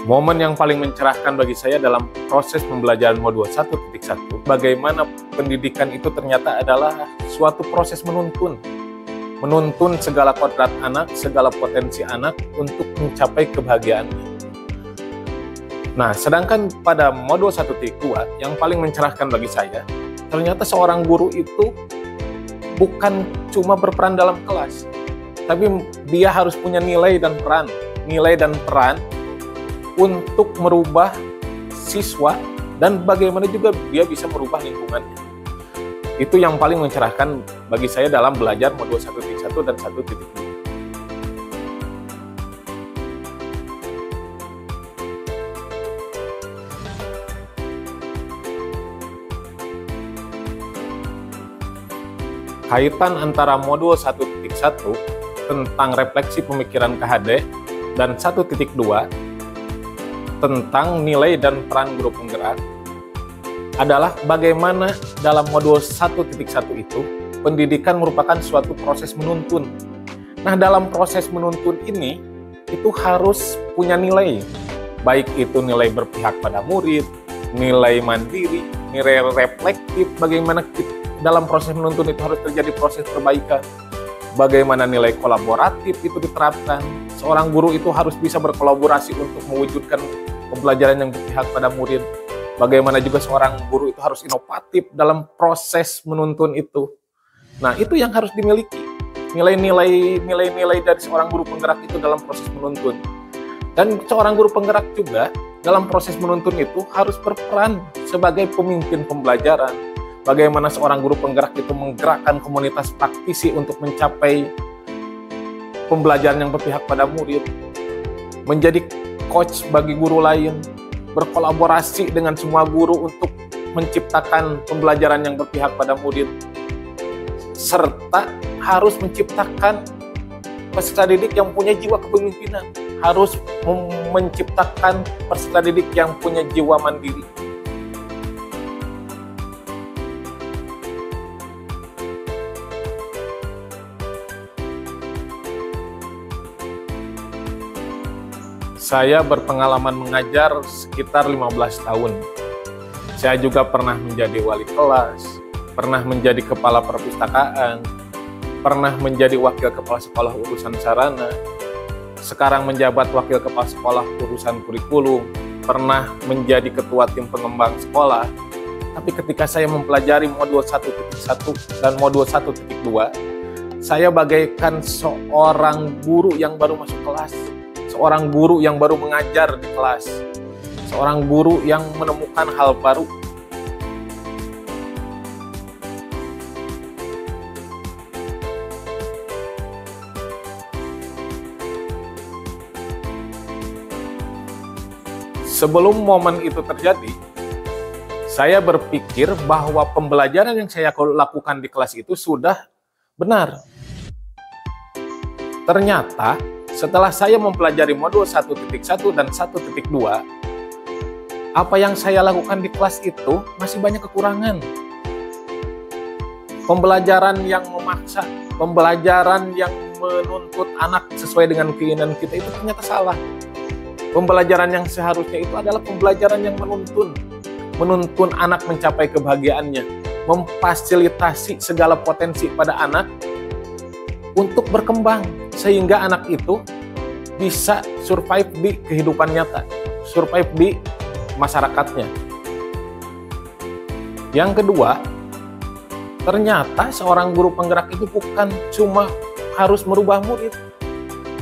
Momen yang paling mencerahkan bagi saya dalam proses pembelajaran modul 1.1, bagaimana pendidikan itu ternyata adalah suatu proses menuntun segala kodrat anak, segala potensi anak untuk mencapai kebahagiaannya. Nah, sedangkan pada modul 1.2 yang paling mencerahkan bagi saya, ternyata seorang guru itu bukan cuma berperan dalam kelas, tapi dia harus punya nilai dan peran untuk merubah siswa dan bagaimana juga dia bisa merubah lingkungannya. Itu yang paling mencerahkan bagi saya dalam belajar modul 1.1 dan 1.2. Kaitan antara modul 1.1 tentang refleksi pemikiran KHD dan 1.2 tentang nilai dan peran guru penggerak adalah bagaimana dalam modul 1.1 itu pendidikan merupakan suatu proses menuntun. Nah, dalam proses menuntun ini itu harus punya nilai, baik itu nilai berpihak pada murid, nilai mandiri, nilai reflektif, bagaimana dalam proses menuntun itu harus terjadi proses perbaikan, bagaimana nilai kolaboratif itu diterapkan. Seorang guru itu harus bisa berkolaborasi untuk mewujudkan pembelajaran yang berpihak pada murid. Bagaimana juga seorang guru itu harus inovatif dalam proses menuntun itu. Nah, itu yang harus dimiliki. Nilai-nilai dari seorang guru penggerak itu dalam proses menuntun. Dan seorang guru penggerak juga dalam proses menuntun itu harus berperan sebagai pemimpin pembelajaran. Bagaimana seorang guru penggerak itu menggerakkan komunitas praktisi untuk mencapai pembelajaran yang berpihak pada murid, menjadi coach bagi guru lain, berkolaborasi dengan semua guru untuk menciptakan pembelajaran yang berpihak pada murid, serta harus menciptakan peserta didik yang punya jiwa kepemimpinan, harus menciptakan peserta didik yang punya jiwa mandiri. Saya berpengalaman mengajar sekitar 15 tahun. Saya juga pernah menjadi wali kelas, pernah menjadi kepala perpustakaan, pernah menjadi wakil kepala sekolah urusan sarana, sekarang menjabat wakil kepala sekolah urusan kurikulum, pernah menjadi ketua tim pengembang sekolah. Tapi ketika saya mempelajari modul 1.1 dan modul 1.2, saya bagaikan seorang guru yang baru masuk kelas, seorang guru yang baru mengajar di kelas, seorang guru yang menemukan hal baru. Sebelum momen itu terjadi, saya berpikir bahwa pembelajaran yang saya lakukan di kelas itu sudah benar. Ternyata setelah saya mempelajari modul 1.1 dan 1.2, apa yang saya lakukan di kelas itu masih banyak kekurangan. Pembelajaran yang memaksa, pembelajaran yang menuntut anak sesuai dengan keinginan kita itu ternyata salah. Pembelajaran yang seharusnya itu adalah pembelajaran yang menuntun anak mencapai kebahagiaannya, memfasilitasi segala potensi pada anak untuk berkembang, sehingga anak itu bisa survive di kehidupan nyata, survive di masyarakatnya. Yang kedua, ternyata seorang guru penggerak itu bukan cuma harus merubah murid,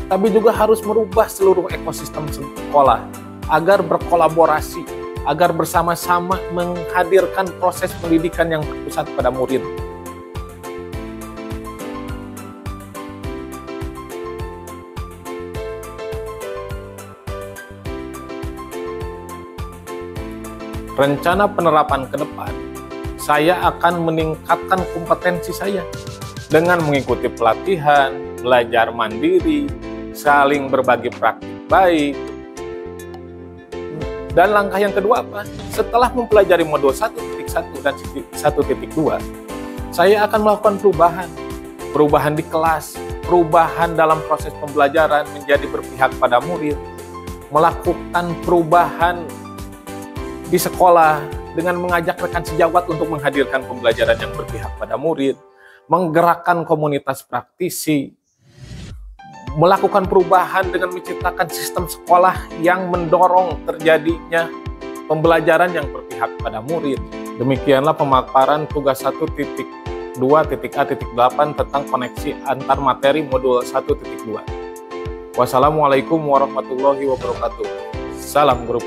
tapi juga harus merubah seluruh ekosistem sekolah agar berkolaborasi, agar bersama-sama menghadirkan proses pendidikan yang berpusat pada murid. Rencana penerapan ke depan, saya akan meningkatkan kompetensi saya dengan mengikuti pelatihan, belajar mandiri, saling berbagi praktik baik. Dan langkah yang kedua apa? Setelah mempelajari modul 1.1 dan 1.2, saya akan melakukan perubahan di kelas, perubahan dalam proses pembelajaran menjadi berpihak pada murid, melakukan perubahan di sekolah dengan mengajak rekan sejawat untuk menghadirkan pembelajaran yang berpihak pada murid, menggerakkan komunitas praktisi, melakukan perubahan dengan menciptakan sistem sekolah yang mendorong terjadinya pembelajaran yang berpihak pada murid. Demikianlah pemaparan tugas 1.2.A.8 tentang koneksi antar materi modul 1.2. Wassalamualaikum warahmatullahi wabarakatuh. Salam grup.